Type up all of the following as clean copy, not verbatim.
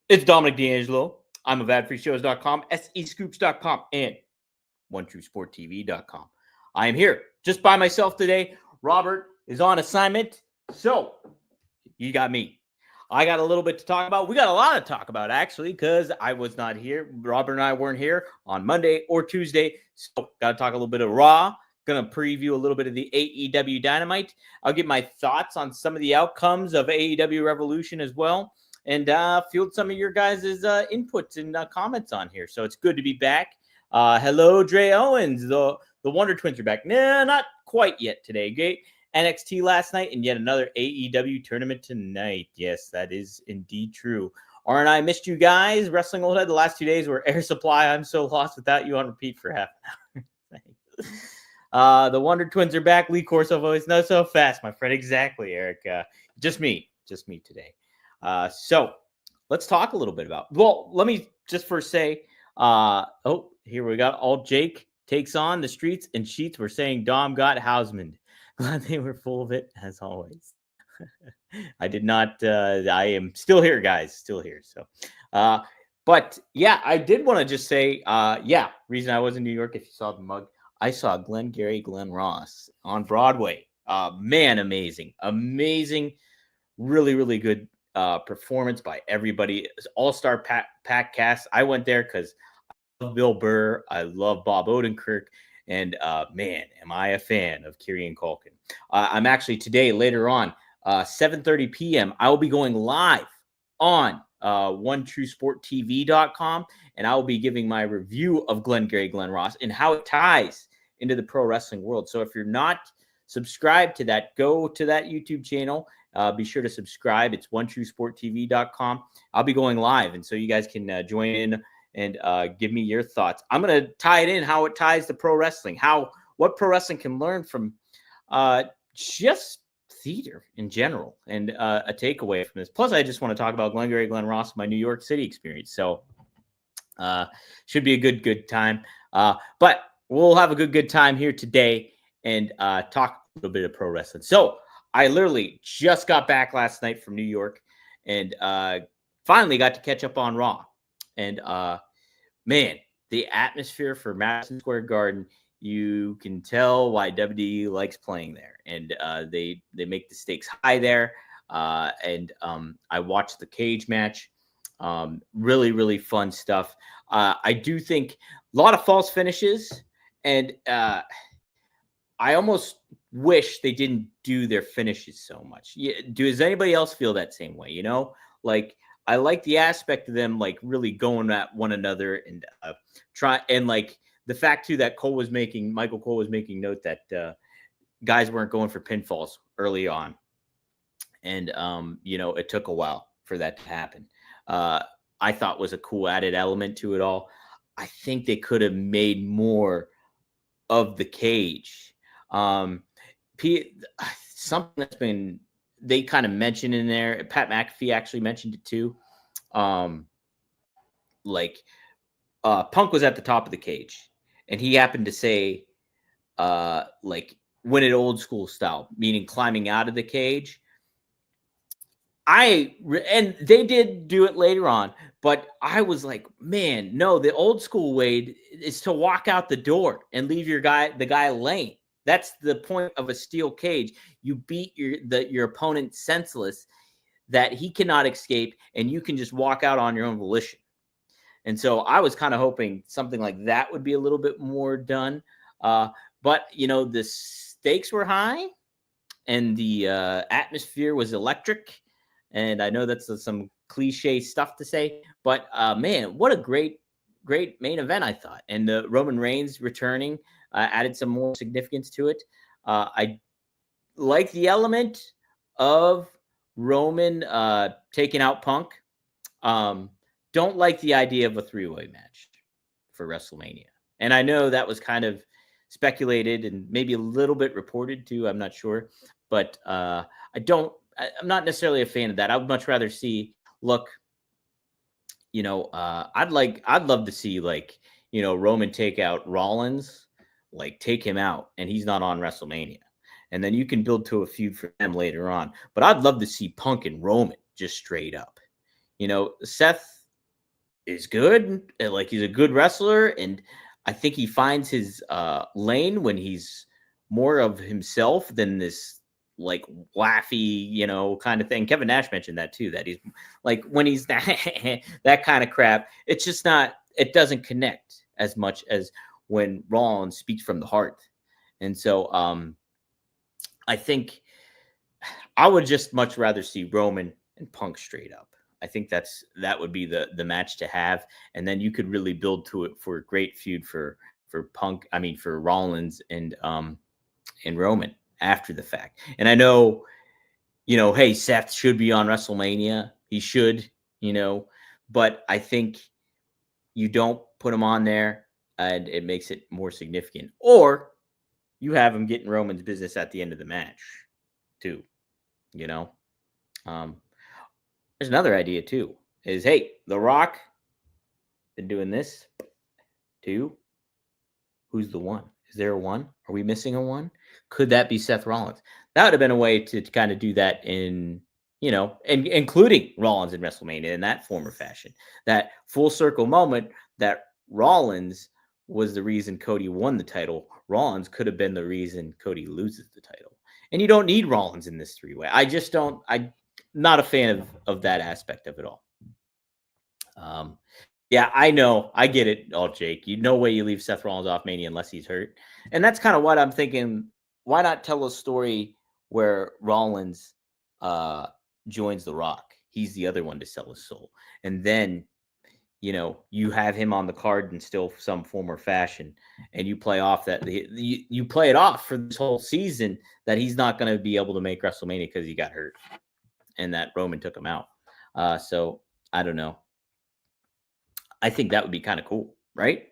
It's Dominic D'Angelo. I'm of adfreeshows.com, SEScoops.com, and OneTrueSportTV.com. I am here just by myself today. Robert is on assignment, so you got me. I got a little bit to talk about. We got a lot to talk about, actually, because I was not here. Robert and I weren't here on Monday or Tuesday, so got to talk a little bit of Raw. Going to preview a little bit of the AEW Dynamite. I'll give my thoughts on some of the outcomes of AEW Revolution as well, and field some of your guys' inputs and comments on here. So it's good to be back. Hello, Dre Owens. The Wonder Twins are back. Nah, not quite yet today. Great. NXT last night and yet another AEW tournament tonight. Yes, that is indeed true. Aren't I missed you guys? Wrestling Old Head the last 2 days were Air Supply. I'm so lost without you on repeat for half an hour. The Wonder Twins are back. Lee Corso voice. No, so fast, my friend. Exactly, Eric. Just me today. So let's talk a little bit about. Well, let me just first say. Here we got Alt Jake takes on the streets and sheets. We're saying Dom got Hausman. Glad they were full of it as always. I did not. I am still here, guys. Still here. So, but yeah, I did want to just say, reason I was in New York. If you saw the mug, I saw Glenn Ross on Broadway. Man, amazing, really, really good performance by everybody. All-star pack cast. I went there because I love Bill Burr. I love Bob Odenkirk. And man, am I a fan of Kieran Culkin. I'm actually today, later on, 7:30 p.m., I will be going live on OneTrueSportTV.com, and I will be giving my review of Glenn Ross and how it ties into the pro wrestling world. So if you're not subscribed to that, go to that YouTube channel. Be sure to subscribe. It's OneTrueSportTV.com. I'll be going live, and so you guys can join in and give me your thoughts. I'm going to tie it in how it ties to pro wrestling, what pro wrestling can learn from just theater in general, and a takeaway from this. Plus, I just want to talk about Glenn Ross, my New York City experience. So should be a good time. But we'll have a good time here today and talk a little bit of pro wrestling. So I literally just got back last night from New York and finally got to catch up on Raw. And man, the atmosphere for Madison Square Garden, you can tell why WWE likes playing there. And they make the stakes high there. And I watched the cage match. Really, really fun stuff. I do think a lot of false finishes. And I almost wish they didn't do their finishes so much. Does anybody else feel that same way? Like, I like the aspect of them, like, really going at one another and try, and like the fact too that Michael Cole was making note that guys weren't going for pinfalls early on, and it took a while for that to happen. I thought was a cool added element to it all. I think they could have made more of the cage. Something that's been. They kind of mentioned in there. Pat McAfee actually mentioned it too. Punk was at the top of the cage, and he happened to say, win it old school style, meaning climbing out of the cage. And they did do it later on, but I was like, man, no, the old school way is to walk out the door and leave the guy laying. That's the point of a steel cage. You beat your opponent senseless that he cannot escape, and you can just walk out on your own volition. And so I was kind of hoping something like that would be a little bit more done. But, the stakes were high, and the atmosphere was electric. And I know that's some cliche stuff to say, but man, what a great main event, I thought. And Roman Reigns returning added some more significance to it. I like the element of Roman taking out Punk. Don't like the idea of a three-way match for WrestleMania. And I know that was kind of speculated and maybe a little bit reported too. I'm not sure, but I'm not necessarily a fan of that. I would much rather see, I'd love to see Roman take out Rollins, take him out, and he's not on WrestleMania. And then you can build to a feud for them later on. But I'd love to see Punk and Roman just straight up. Seth is good. And, like, he's a good wrestler, and I think he finds his lane when he's more of himself than this like laughy, kind of thing. Kevin Nash mentioned that too. That he's like when he's that kind of crap. It's just not. It doesn't connect as much as when Rollins speaks from the heart. And so, I think I would just much rather see Roman and Punk straight up. I think that would be the match to have, and then you could really build to it for a great feud for Punk. I mean, for Rollins and Roman after the fact. And I know, hey, Seth should be on WrestleMania. He should, but I think you don't put him on there, and it makes it more significant. Or you have him getting Roman's business at the end of the match, too. You know, um, there's another idea too. Is hey, The Rock been doing this too. Who's the one? Is there a one? Are we missing a one? Could that be Seth Rollins? That would have been a way to kind of do that in, and including Rollins in WrestleMania in that form or fashion. That full circle moment that Rollins was the reason Cody won the title. Rollins could have been the reason Cody loses the title. And you don't need Rollins in this three-way. I just don't. I'm not a fan of that aspect of it all. Yeah, I know. I get it all, Jake. No way you leave Seth Rollins off Mania unless he's hurt. And that's kind of what I'm thinking. Why not tell a story where Rollins joins The Rock? He's the other one to sell his soul. And then, you have him on the card in still some form or fashion. And you play off that. You play it off for this whole season that he's not going to be able to make WrestleMania because he got hurt. And that Roman took him out. So, I don't know. I think that would be kind of cool, right?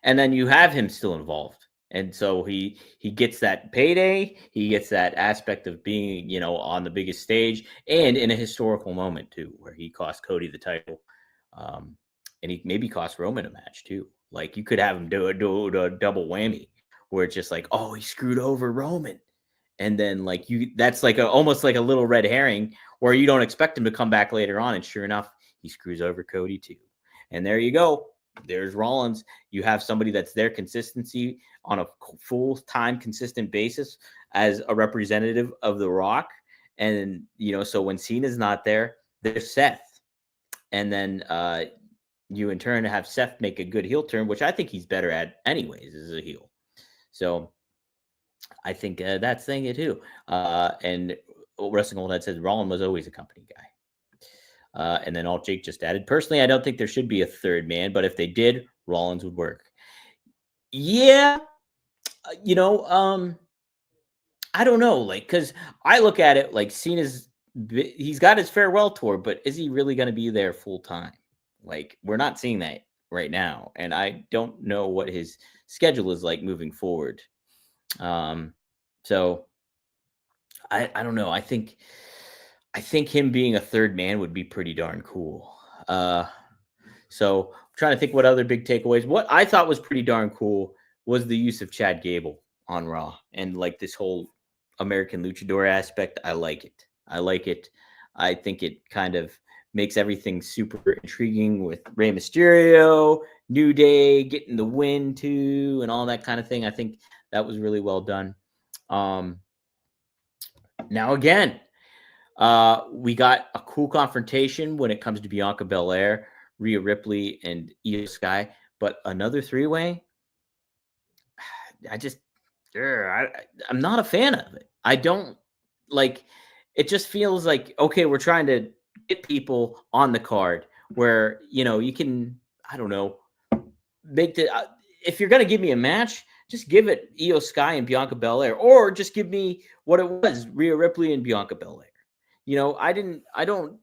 And then you have him still involved. And so he gets that payday, he gets that aspect of being, on the biggest stage and in a historical moment too, where he cost Cody the title. And he maybe cost Roman a match too. Like you could have him do a double whammy where it's just like, oh, he screwed over Roman. And then like that's like almost like a little red herring where you don't expect him to come back later on. And sure enough, he screws over Cody too. And there you go. There's Rollins. You have somebody that's their consistency on a full-time consistent basis as a representative of The Rock. And, so when Cena's not there, there's Seth. And then you in turn have Seth make a good heel turn, which I think he's better at anyways as a heel. So I think that's thing it too. And Wrestling Old Head says Rollins was always a company guy. And then Alt Jake just added, personally, I don't think there should be a third man, but if they did, Rollins would work. Yeah. I don't know. Like, cause I look at it like Cena's, he's got his farewell tour, but is he really going to be there full time? Like, we're not seeing that right now. And I don't know what his schedule is like moving forward. So I don't know. I think him being a third man would be pretty darn cool. So I'm trying to think what other big takeaways. What I thought was pretty darn cool was the use of Chad Gable on Raw and like this whole American luchador aspect. I like it. I think it kind of makes everything super intriguing with Rey Mysterio, New Day getting the win too, and all that kind of thing. I think that was really well done. Now again, we got a cool confrontation when it comes to Bianca Belair, Rhea Ripley, and Io Sky. But another three-way, I'm not a fan of it. I don't like. It just feels like okay, we're trying to get people on the card where you can. I don't know. Make the if you're gonna give me a match, just give it Io Sky and Bianca Belair, or just give me what it was, Rhea Ripley and Bianca Belair. I don't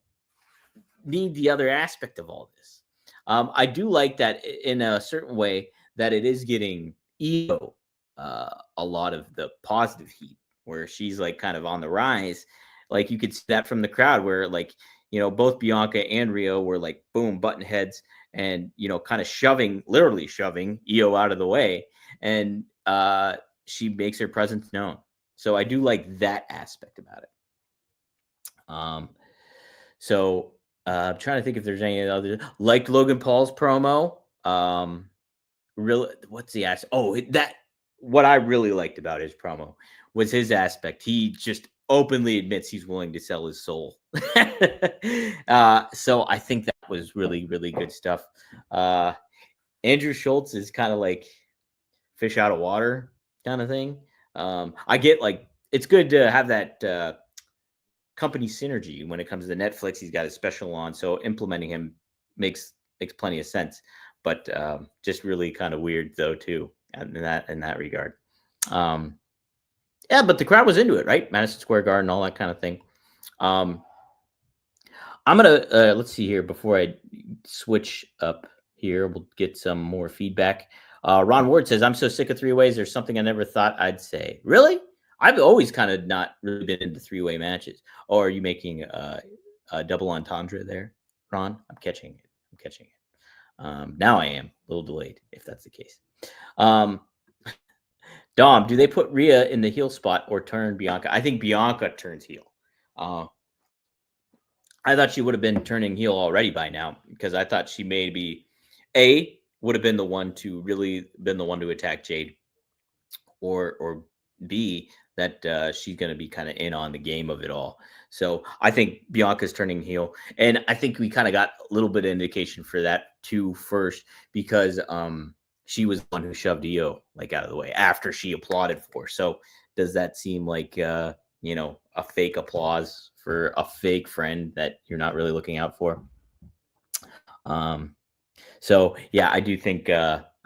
need the other aspect of all this. I do like that in a certain way that it is getting Io a lot of the positive heat where she's like kind of on the rise. Like you could see that from the crowd where like, both Bianca and Rio were like, boom, button heads and, kind of literally shoving Io out of the way. And she makes her presence known. So I do like that aspect about it. So I'm trying to think if there's any other like Logan Paul's promo. Really, what's the aspect? That what I really liked about his promo was his aspect. He just openly admits he's willing to sell his soul. So I think that was really, really good stuff. Andrew Schultz is kind of like fish out of water kind of thing. I get like it's good to have that company synergy when it comes to Netflix. He's got a special on, so implementing him makes plenty of sense. But just really kind of weird though too in that regard. Yeah, but the crowd was into it, right? Madison Square Garden, all that kind of thing. I'm gonna let's see here before I switch up here. We'll get some more feedback. Ron Ward says, "I'm so sick of 3-ways. There's something I never thought I'd say." Really? I've always kind of not really been into 3-way matches. Or are you making a double entendre there, Ron? I'm catching it. Now I am a little delayed, if that's the case. Dom, do they put Rhea in the heel spot or turn Bianca? I think Bianca turns heel. I thought she would have been turning heel already by now because I thought she maybe would have been the one to attack Jade, or B that she's going to be kind of in on the game of it all. So I think Bianca's turning heel, and I think we kind of got a little bit of indication for that too first because she was the one who shoved Io like out of the way after she applauded for her. So does that seem like a fake applause for a fake friend that you're not really looking out for? So yeah, I do think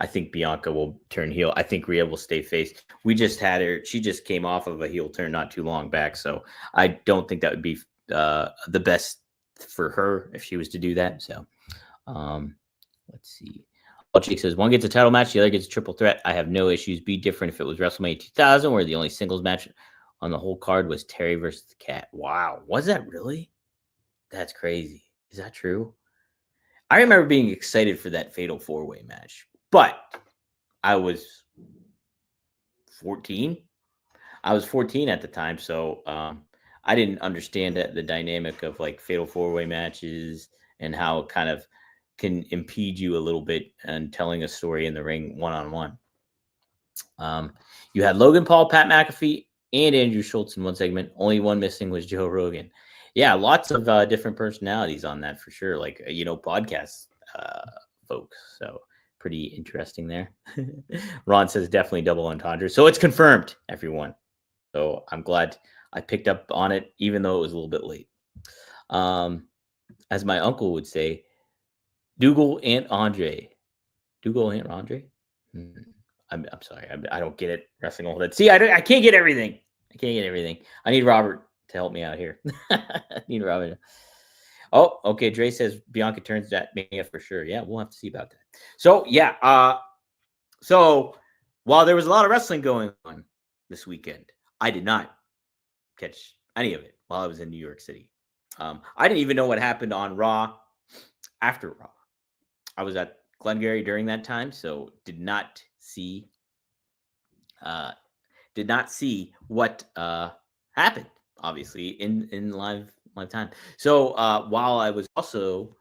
I think Bianca will turn heel. I think Rhea will stay face. We just had her. She just came off of a heel turn not too long back. So I don't think that would be the best for her if she was to do that. So let's see. Jake says, one gets a title match, the other gets a triple threat. I have no issues. Be different if it was WrestleMania 2000, where the only singles match on the whole card was Terry versus the Cat. Wow. Was that really? That's crazy. Is that true? I remember being excited for that fatal 4-way match, but I was 14. I was 14 at the time, so I didn't understand the dynamic of like fatal 4-way matches and how it kind of can impede you a little bit and telling a story in the ring one-on-one. You had Logan Paul, Pat McAfee, and Andrew Schultz in one segment. Only one missing was Joe Rogan. Yeah, lots of different personalities on that for sure. Like, podcast folks. So pretty interesting there. Ron says definitely double entendre. So it's confirmed, everyone. So I'm glad I picked up on it, even though it was a little bit late. As my uncle would say, Dougal Aunt Andre. Dougal Aunt Andre? I'm sorry. I don't get it. Wrestling all that. See, I can't get everything. I need Robert to help me out here. I need Robert. Oh, okay. Dre says Bianca turns that Mania for sure. Yeah, we'll have to see about that. So, yeah. So, while there was a lot of wrestling going on this weekend, I did not catch any of it while I was in New York City. I didn't even know what happened on Raw after Raw. I was at Glengarry during that time, so did not see what happened, obviously, in live time. So while I was also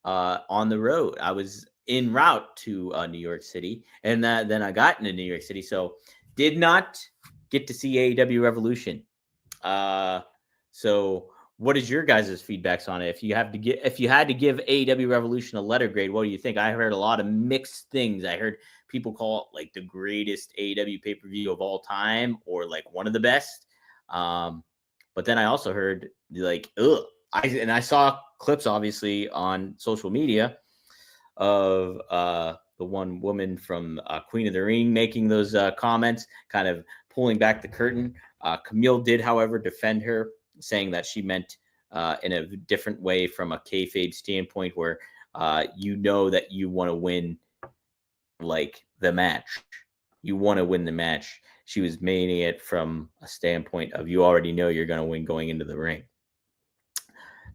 on the road, I was en route to New York City, and then I got into New York City, so did not get to see AEW Revolution. So what is your guys' feedbacks on it? If you had to give AEW Revolution a letter grade, what do you think? I heard a lot of mixed things. I heard people call it like the greatest AEW pay-per-view of all time, or like one of the best. But then I also heard like, ugh. I saw clips obviously on social media of the one woman from Queen of the Ring making those comments, kind of pulling back the curtain. Camille did, however, defend her, saying that she meant in a different way from a kayfabe standpoint, where that you want to win like the match. You want to win the match. She was making it from a standpoint of you already know you're going to win going into the ring.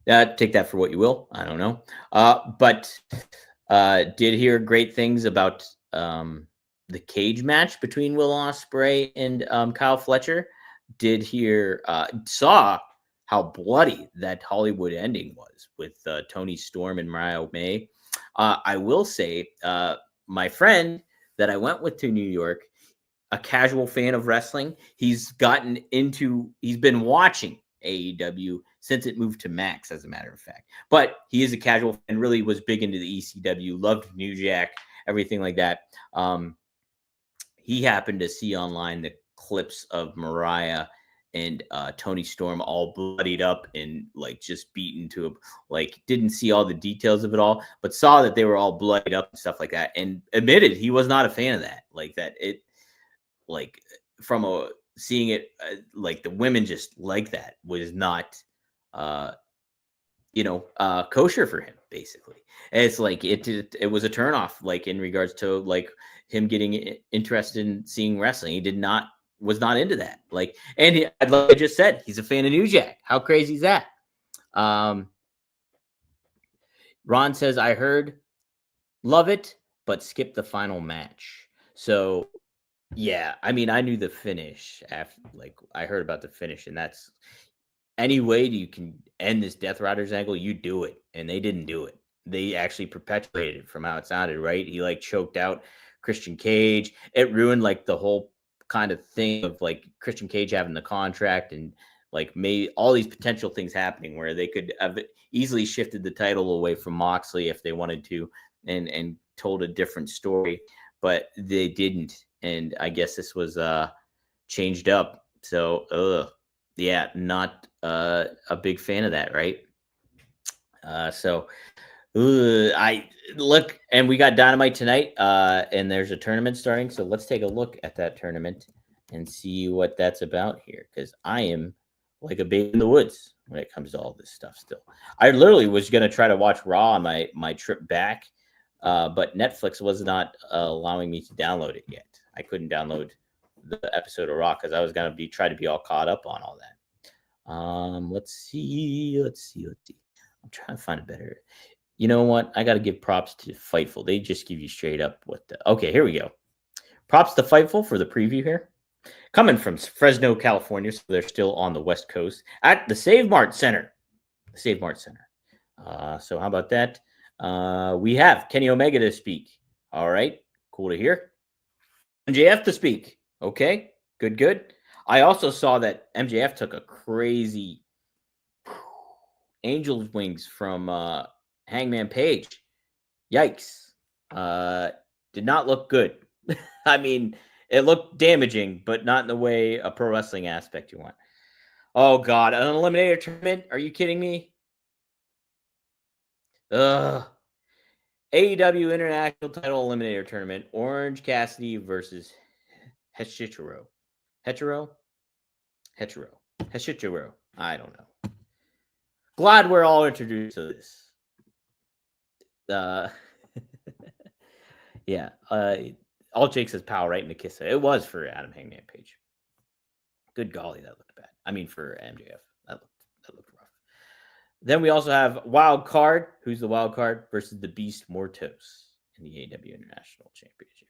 Take that for what you will. I don't know. But did hear great things about the cage match between Will Ospreay and Kyle Fletcher. Did hear, saw how bloody that Hollywood ending was with Tony Storm and Mariah May. I will say, my friend that I went with to New York, a casual fan of wrestling, he's been watching AEW since it moved to Max, as a matter of fact. But he is a casual fan, really was big into the ECW, loved New Jack, everything like that. He happened to see online the clips of Mariah and Tony Storm all bloodied up and like just beaten to a, like didn't see all the details of it all, but saw that they were all bloodied up and stuff like that, and admitted he was not a fan of that. Like that, it like from a seeing it like the women just like that was not kosher for him, basically. And it's like it was a turnoff, like in regards to like him getting interested in seeing wrestling. He was not into that. Like, and like I just said, he's a fan of New Jack. How crazy is that? Ron says, I heard, love it, but skip the final match. So yeah, I mean, I knew the finish after, like, I heard about the finish, and that's any way you can end this Death Riders angle, you do it, and they didn't do it. They actually perpetuated it from how it sounded, right? He like choked out Christian Cage. It ruined like the whole kind of thing of like Christian Cage having the contract and like made all these potential things happening where they could have easily shifted the title away from Moxley if they wanted to and told a different story, but they didn't. And I guess this was changed up. So yeah, not a big fan of that, right? I look, and we got Dynamite tonight, and there's a tournament starting. So let's take a look at that tournament and see what that's about here, because I am like a baby in the woods when it comes to all this stuff still. I literally was going to try to watch Raw on my trip back, but Netflix was not allowing me to download it yet. I couldn't download the episode of Raw because I was going to try to be all caught up on all that. Let's see. I'm trying to find a better. You know what? I got to give props to Fightful. They just give you straight up what the. Okay, here we go. Props to Fightful for the preview here. Coming from Fresno, California, so they're still on the West Coast at the Save Mart Center. So how about that? We have Kenny Omega to speak. All right, cool to hear. MJF to speak. Okay, good. I also saw that MJF took a crazy Angel's wings from Hangman Page. Yikes. Did not look good. I mean, it looked damaging, but not in the way a pro wrestling aspect you want. Oh, God. An eliminator tournament? Are you kidding me? AEW International Title Eliminator Tournament. Orange Cassidy versus Hechicero. Hechicero? I don't know. Glad we're all introduced to this. Yeah. All Jake says power right in the kiss. It was for Adam Hangman Page. Good golly, that looked bad. I mean, for MJF, that looked rough. Then we also have Wild Card. Who's the Wild Card versus the Beast Mortos in the AEW International Championship.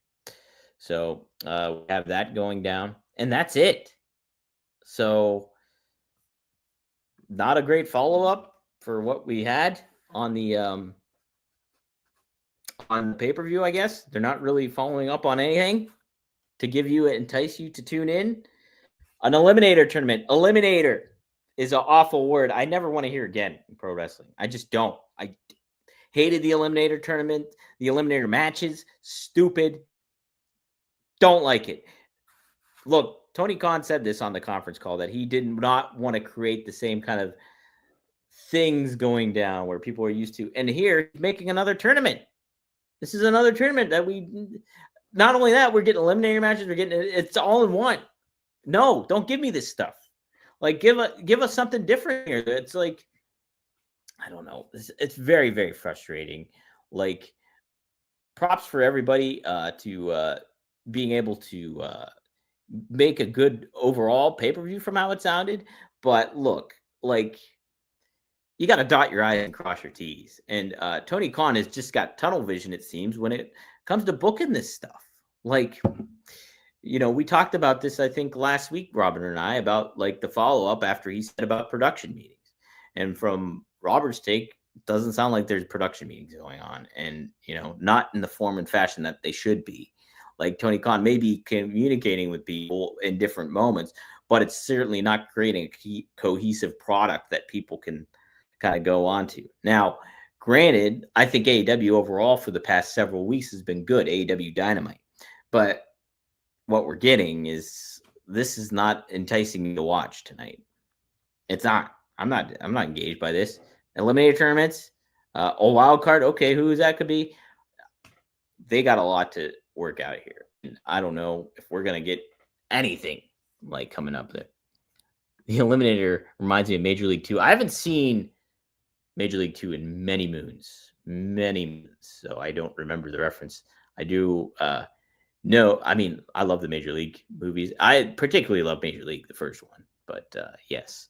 So we have that going down, and that's it. So not a great follow-up for what we had on the pay-per-view, I guess. They're not really following up on anything to entice you to tune in. An eliminator tournament. Eliminator is an awful word I never want to hear again in pro wrestling. I just don't. I hated the eliminator tournament, the eliminator matches. Stupid. Don't like it. Look, Tony Khan said this on the conference call that he did not want to create the same kind of things going down where people are used to. And here, he's making another tournament. This is another tournament that not only that, we're getting eliminator matches, it's all in one. No, don't give me this stuff. Like, give us something different here. It's like, I don't know. It's very, very frustrating. Like, props for everybody to being able to make a good overall pay-per-view from how it sounded. But look, like, you got to dot your I's and cross your T's. And Tony Khan has just got tunnel vision, it seems, when it comes to booking this stuff. Like, we talked about this, I think, last week, Robert and I, about like the follow-up after he said about production meetings. And from Robert's take, it doesn't sound like there's production meetings going on, and not in the form and fashion that they should be. Like Tony Khan may be communicating with people in different moments, but it's certainly not creating a cohesive product that people can kind of go on to. Now, granted, I think AEW overall for the past several weeks has been good, AEW Dynamite. But what we're getting is, this is not enticing me to watch tonight. It's not. I'm not engaged by this. Eliminator tournaments, a wild card. Okay, who that could be? They got a lot to work out here. And I don't know if we're gonna get anything like coming up there. The Eliminator reminds me of Major League 2. I haven't seen Major League 2 in many moons, so I don't remember the reference. I do. No, I mean, I love the Major League movies. I particularly love Major League, the first one. But yes,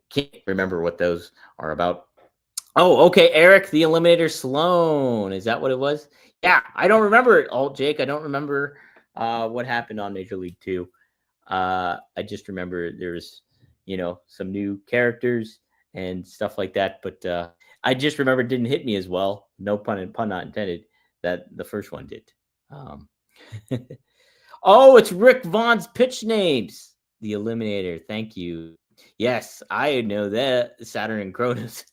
can't remember what those are about. Oh, okay, Eric, the Eliminator Sloan. Is that what it was? Yeah, I don't remember it. Oh, Jake, I don't remember what happened on Major League 2. I just remember there's, some new characters and stuff like that. But I just remember it didn't hit me as well. No pun not intended, that the first one did. Oh, it's Rick Vaughn's pitch names. The Eliminator. Thank you. Yes, I know that. Saturn and Cronus.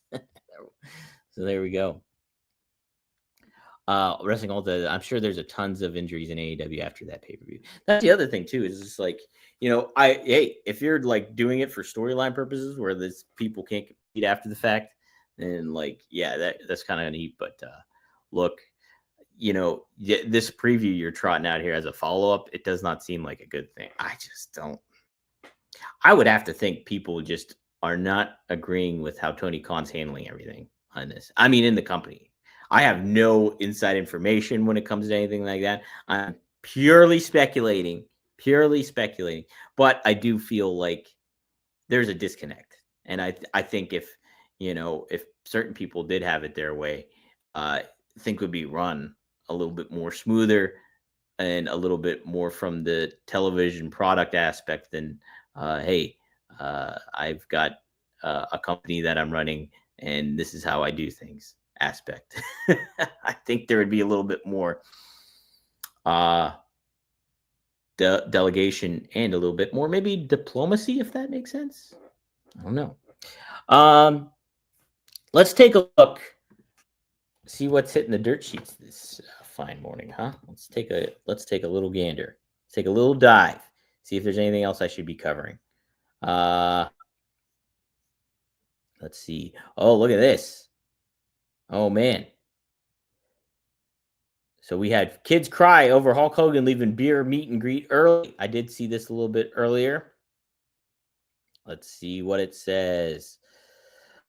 So there we go. Wrestling all I'm sure there's a tons of injuries in AEW after that pay-per-view. That's the other thing too, is just like, if you're like doing it for storyline purposes where this people can't compete after the fact, then like, yeah, that's kind of neat. But look, this preview you're trotting out here as a follow-up, it does not seem like a good thing. I just don't. I would have to think people just are not agreeing with how Tony Khan's handling everything on this. I mean, in the company. I have no inside information when it comes to anything like that. I'm purely speculating. But I do feel like there's a disconnect. And I think if certain people did have it their way, I think would be run a little bit more smoother and a little bit more from the television product aspect than, hey, I've got a company that I'm running and this is how I do things aspect. I think there would be a little bit more delegation and a little bit more maybe diplomacy, if that makes sense. I don't know. Let's take a look. See what's hitting the dirt sheets this fine morning, huh? Let's take a little gander. Let's take a little dive. See if there's anything else I should be covering. Let's see. Oh, look at this. Oh man. So we had kids cry over Hulk Hogan leaving beer meet and greet early. I did see this a little bit earlier. Let's see what it says.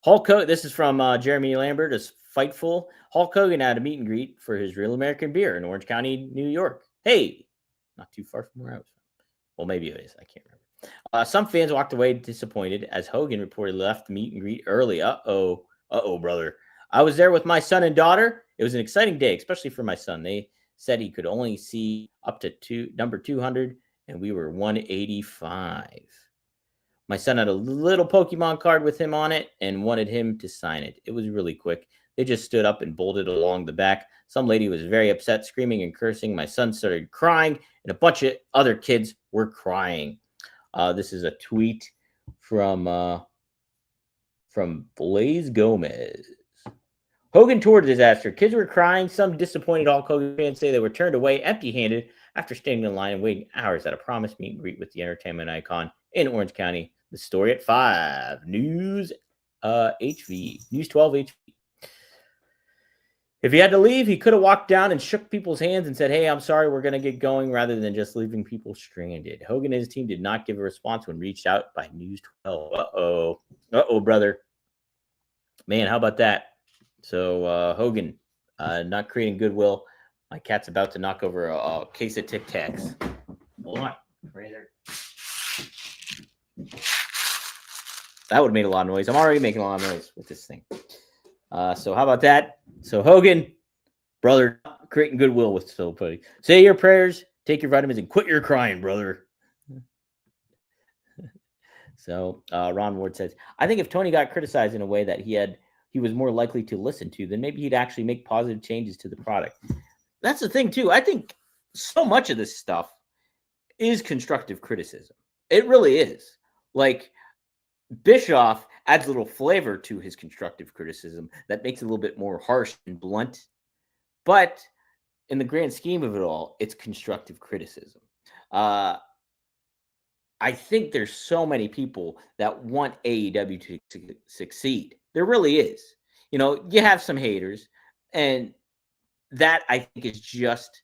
Hulk Hogan. This is from Jeremy Lambert. It's Fightful. Hulk Hogan had a meet and greet for his Real American Beer in Orange County, New York. Hey, not too far from where I was from. Well, maybe it is. I can't remember. Some fans walked away disappointed as Hogan reportedly left the meet and greet early. Uh-oh, brother. I was there with my son and daughter. It was an exciting day, especially for my son. They said he could only see up to number 200, and we were 185. My son had a little Pokemon card with him on it and wanted him to sign it. It was really quick. They just stood up and bolted along the back. Some lady was very upset, screaming and cursing. My son started crying, and a bunch of other kids were crying. This is a tweet from Blaze Gomez. Hogan tour disaster. Kids were crying. Some disappointed Hulk Hogan fans say they were turned away empty-handed after standing in line and waiting hours at a promised meet and greet with the entertainment icon in Orange County. The story at 5. News HV. News 12 HV. If he had to leave, he could have walked down and shook people's hands and said, hey, I'm sorry, we're going to get going, rather than just leaving people stranded. Hogan and his team did not give a response when reached out by News 12. Uh-oh, brother. Man, how about that? So Hogan, not creating goodwill. My cat's about to knock over a case of Tic Tacs. Hold on. That would have made a lot of noise. I'm already making a lot of noise with this thing. So how about that? So Hogan, brother, creating goodwill with Still Pudding. Say your prayers Take your vitamins and quit your crying, brother. So Ron Ward says, I think if Tony got criticized in a way that he was more likely to listen to, then maybe he'd actually make positive changes to the product. That's the thing too. I think so much of this stuff is constructive criticism. It really is. Like Bischoff adds a little flavor to his constructive criticism that makes it a little bit more harsh and blunt. But in the grand scheme of it all, it's constructive criticism. Uh, I think there's so many people that want AEW to succeed. There really is. You have some haters, and that I think is just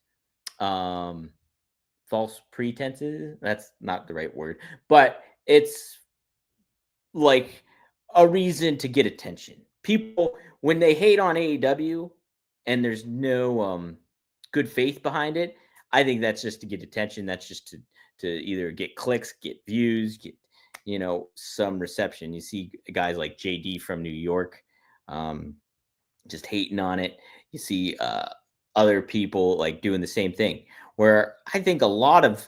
um, false pretenses. That's not the right word, but it's like a reason to get attention. People, when they hate on AEW and there's no good faith behind it, I think that's just to get attention. That's just to either get clicks, get views, get some reception. You see guys like JD from New York um, just hating on it. You see other people like doing the same thing. Where I think a lot of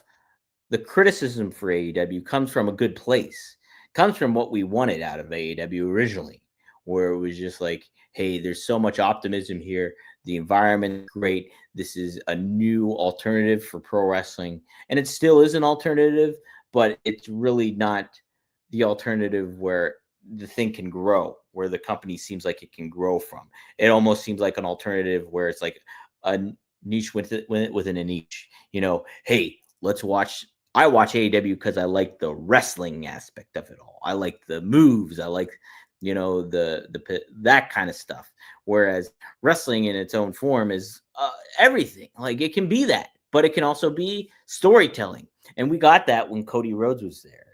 the criticism for AEW comes from a good place, comes from what we wanted out of AEW originally, where it was just like, hey, there's so much optimism here. The environment is great. This is a new alternative for pro wrestling. And it still is an alternative, but it's really not the alternative where the thing can grow, where the company seems like it can grow from. It almost seems like an alternative where it's like a niche within a niche. Hey, let's watch. I watch AEW because I like the wrestling aspect of it all. I like the moves. I like, the that kind of stuff. Whereas wrestling in its own form is everything. Like it can be that, but it can also be storytelling. And we got that when Cody Rhodes was there.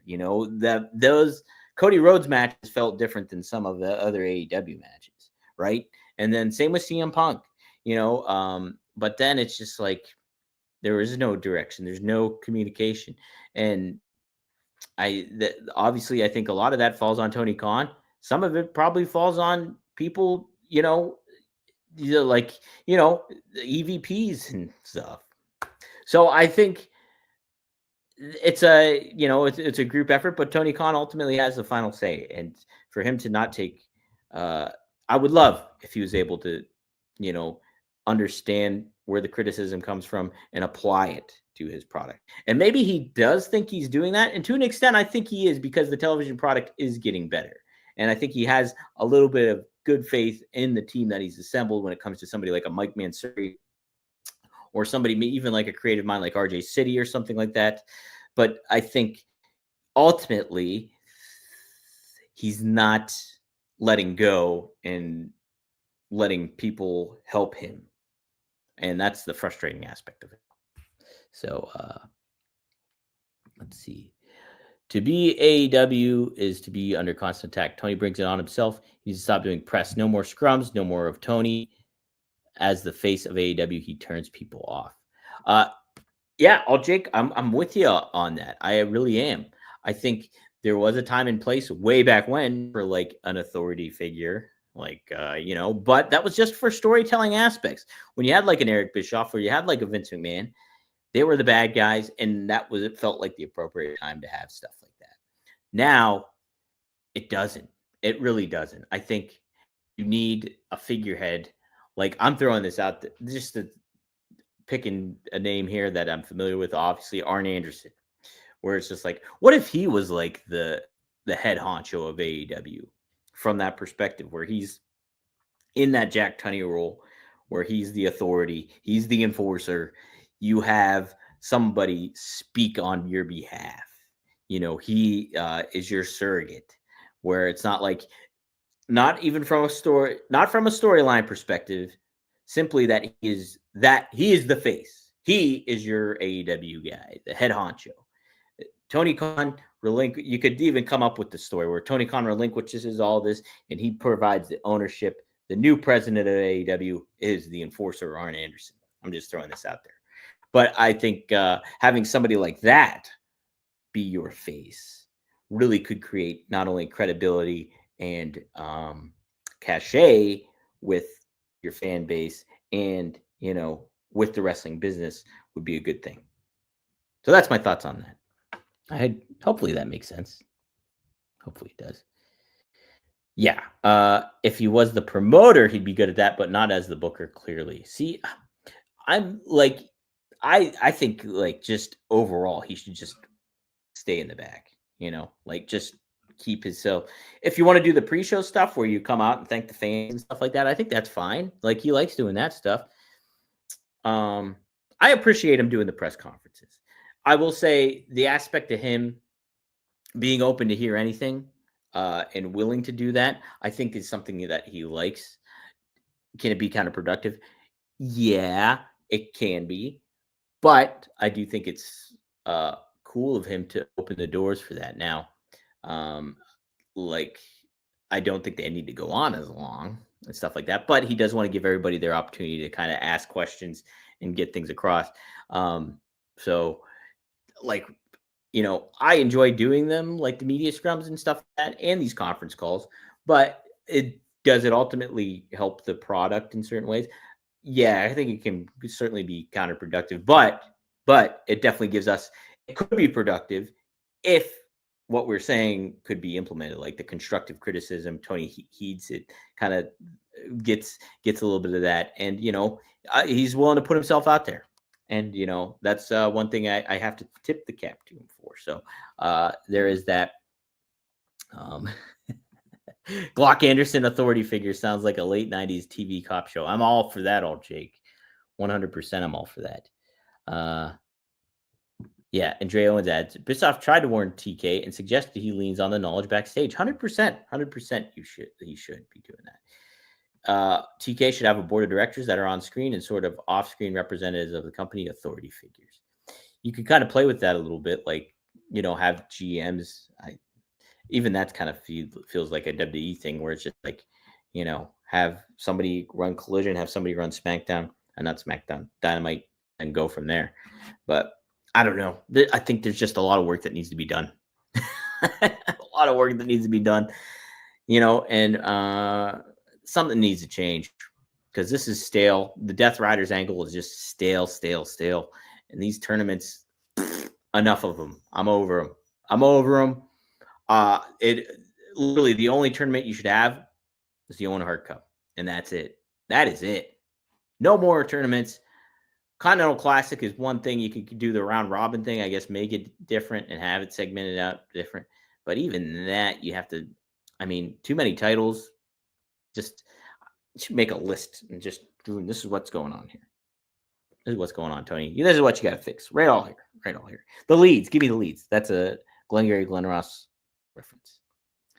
That those Cody Rhodes matches felt different than some of the other AEW matches, right? And then same with CM Punk. But then it's just like there is no direction. There's no communication. And obviously I think a lot of that falls on Tony Khan. Some of it probably falls on people, like, the EVPs and stuff. So I think it's it's a group effort, but Tony Khan ultimately has the final say. And for him to not take, I would love if he was able to, understand where the criticism comes from and apply it to his product. And maybe he does think he's doing that. And to an extent, I think he is, because the television product is getting better. And I think he has a little bit of good faith in the team that he's assembled when it comes to somebody like a Mike Mansuri or somebody even like a creative mind like RJ City or something like that. But I think ultimately he's not letting go and letting people help him. And that's the frustrating aspect of it. So let's see. To be AEW is to be under constant attack. Tony brings it on himself. He needs to stop doing press. No more scrums. No more of Tony. As the face of AEW, he turns people off. Yeah, Jake, I'm with you on that. I really am. I think there was a time and place way back when for like an authority figure, like but that was just for storytelling aspects. When you had like an Eric Bischoff or you had like a Vince McMahon, they were the bad guys, and it felt like the appropriate time to have stuff like that. Now, it doesn't. It really doesn't. I think you need a figurehead. Like, I'm throwing this out there, just to picking a name here that I'm familiar with, obviously Arn Anderson, where it's just like, what if he was like the head honcho of AEW from that perspective, where he's in that Jack Tunney role, where he's the authority, he's the enforcer. You have somebody speak on your behalf. He is your surrogate, where it's not like, not from a storyline perspective, simply that he is the face. He is your AEW guy, the head honcho. Tony Khan you could even come up with the story where Tony Khan relinquishes all this and he provides the ownership. The new president of AEW is the enforcer, Arn Anderson. I'm just throwing this out there. But I think having somebody like that be your face really could create not only credibility and cachet with your fan base and, with the wrestling business would be a good thing. So that's my thoughts on that. Hopefully that makes sense. Hopefully it does. Yeah. If he was the promoter, he'd be good at that, but not as the booker, clearly. See, I'm like, I think like just overall, he should just stay in the back, like just keep himself. If you want to do the pre-show stuff where you come out and thank the fans and stuff like that, I think that's fine. Like he likes doing that stuff. I appreciate him doing the press conferences. I will say the aspect of him being open to hear anything and willing to do that, I think is something that he likes. Can it be counterproductive? Yeah, it can be. But I do think it's cool of him to open the doors for that now. Like, I don't think they need to go on as long and stuff like that. But he does want to give everybody their opportunity to kind of ask questions and get things across. So, like, I enjoy doing them, like the media scrums and stuff like that, and these conference calls. But does it ultimately help the product in certain ways? Yeah, I think it can certainly be counterproductive, but it definitely gives us. It could be productive if what we're saying could be implemented, like the constructive criticism. Tony heeds it, kind of gets a little bit of that, and he's willing to put himself out there, and that's one thing I have to tip the cap to him for. So there is that. Glock Anderson, authority figure, sounds like a late 90s TV cop show. I'm all for that, old Jake. 100% I'm all for that. Yeah, and Dre Owens adds, Bischoff tried to warn TK and suggested he leans on the knowledge backstage. 100%. He should be doing that. TK should have a board of directors that are on screen and sort of off-screen representatives of the company, authority figures. You can kind of play with that a little bit, like, have GMs. Even that's kind of feels like a WWE thing where it's just like, have somebody run Collision, have somebody run SmackDown, and not SmackDown, Dynamite, and go from there. But I don't know. I think there's just a lot of work that needs to be done. A lot of work that needs to be done, and something needs to change because this is stale. The Death Riders angle is just stale. And these tournaments, enough of them. I'm over them. It literally the only tournament you should have is the Owen Hart Cup, and that's it. That is it. No more tournaments. Continental Classic is one thing. You could do the round robin thing, I guess, make it different and have it segmented out different. But even that, you have to. I mean, too many titles. Just you should make a list and just do. This is what's going on here. This is what's going on, Tony. This is what you got to fix. Right all here. The leads. Give me the leads. That's a Glengarry Glen Ross reference.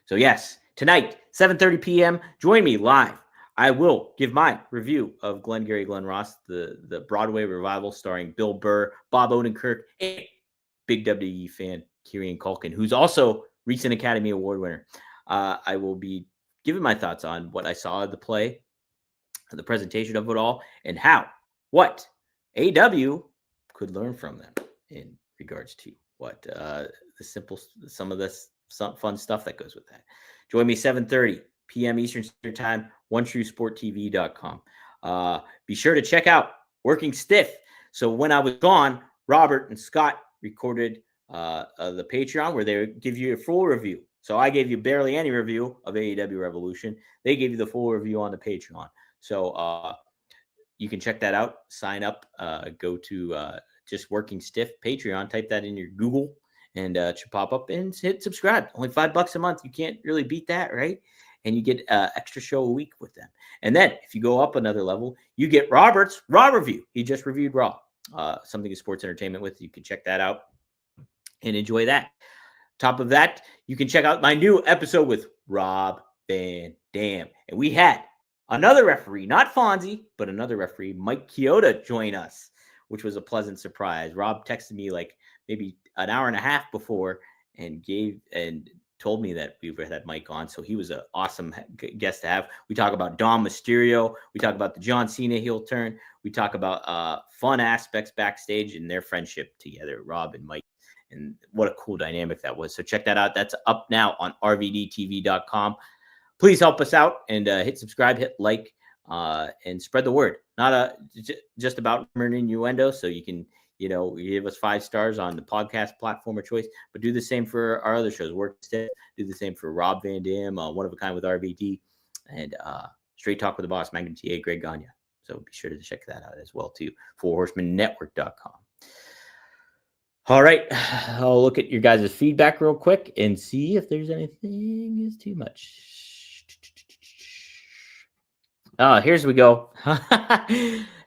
So yes, tonight, 7:30 p.m. Join me live. I will give my review of Glengarry Glen Ross, the Broadway revival starring Bill Burr, Bob Odenkirk, and big WWE fan Kieran Culkin, who's also recent Academy Award winner. I will be giving my thoughts on what I saw of the play, the presentation of it all, and what AEW could learn from them in regards to what some of this fun stuff that goes with that. Join me 7:30 p.m. Eastern Standard Time, OneTrueSportTV.com. Be sure to check out Working Stiff. So when I was gone, Robert and Scott recorded the Patreon where they give you a full review. So I gave you barely any review of AEW Revolution. They gave you the full review on the Patreon. So you can check that out. Sign up. Go to just Working Stiff Patreon. Type that in your Google, and it should pop up, and hit subscribe. Only $5 a month. You can't really beat that, right? And you get extra show a week with them. And then if you go up another level, you get Robert's Raw review. He just reviewed Raw, something in sports entertainment with. You can check that out and enjoy that. Top of that, you can check out my new episode with Rob Van Dam. And we had another referee, not Fonzie, but another referee, Mike Chioda, join us, which was a pleasant surprise. Rob texted me like maybe an hour and a half before and told me that we had Mike on. So he was an awesome guest to have. We talk about Dom Mysterio. We talk about the John Cena heel turn. We talk about fun aspects backstage and their friendship together, Rob and Mike. And what a cool dynamic that was. So check that out. That's up now on rvdtv.com. Please help us out and hit subscribe, hit like, and spread the word. Not just about Innuendo, so you can You know, you give us 5 stars on the podcast platform of choice, but do the same for our other shows. Work Step, do the same for Rob Van Dam, One of a Kind with RVD, and Straight Talk with the Boss, Magnum TA, Greg Gagne. So be sure to check that out as well, too, fourhorsemannetwork.com. All right, I'll look at your guys' feedback real quick and see if there's anything is too much. Here's we go.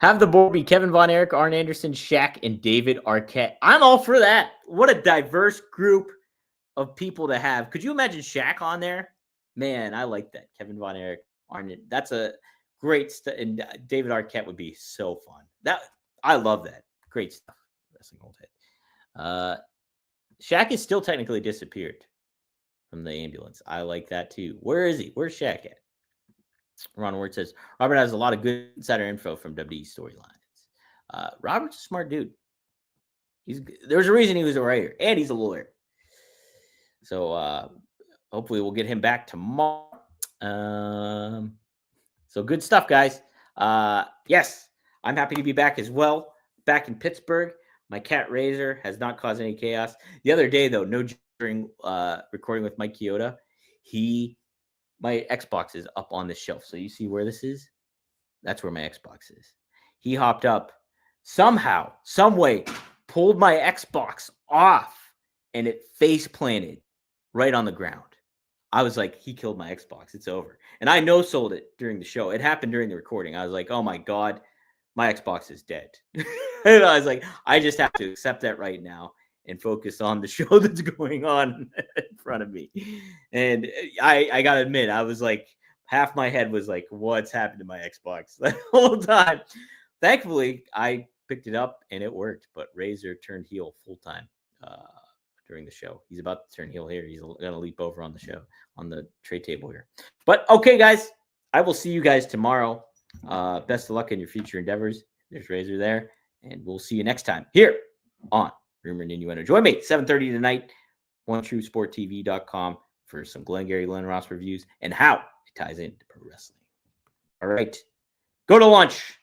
Have the board be Kevin Von Erich, Arn Anderson, Shaq, and David Arquette. I'm all for that. What a diverse group of people to have. Could you imagine Shaq on there? Man, I like that. Kevin Von Erich, Arn. That's a great stuff. And David Arquette would be so fun. I love that. Great stuff. Wrestling old head. Shaq is still technically disappeared from the ambulance. I like that too. Where is he? Where's Shaq at? Ron Ward says, Robert has a lot of good insider info from WWE storylines. Robert's a smart dude. There's a reason he was a writer, and he's a lawyer. So hopefully we'll get him back tomorrow. So good stuff, guys. Yes, I'm happy to be back as well. Back in Pittsburgh. My cat Razor has not caused any chaos. The other day, though, during recording with Mike Chioda, my Xbox is up on the shelf. So you see where this is? That's where my Xbox is. He hopped up somehow, some way, pulled my Xbox off, and it face planted right on the ground. I was like, he killed my Xbox. It's over. And I no-sold it during the show. It happened during the recording. I was like, oh my God, my Xbox is dead. And I was like, I just have to accept that right now and focus on the show that's going on in front of me. And I got to admit, I was like, half my head was like, what's happened to my Xbox the whole time? Thankfully, I picked it up and it worked, but Razor turned heel full time during the show. He's about to turn heel here. He's going to leap over on the show, on the trade table here. But okay, guys, I will see you guys tomorrow. Best of luck in your future endeavors. There's Razor there. And we'll see you next time here on Rumor and Innuendo. Join me 7:30 tonight, OneTrueSportTV.com for some Glengarry Glen Ross reviews and how it ties into pro wrestling. All right. Go to lunch.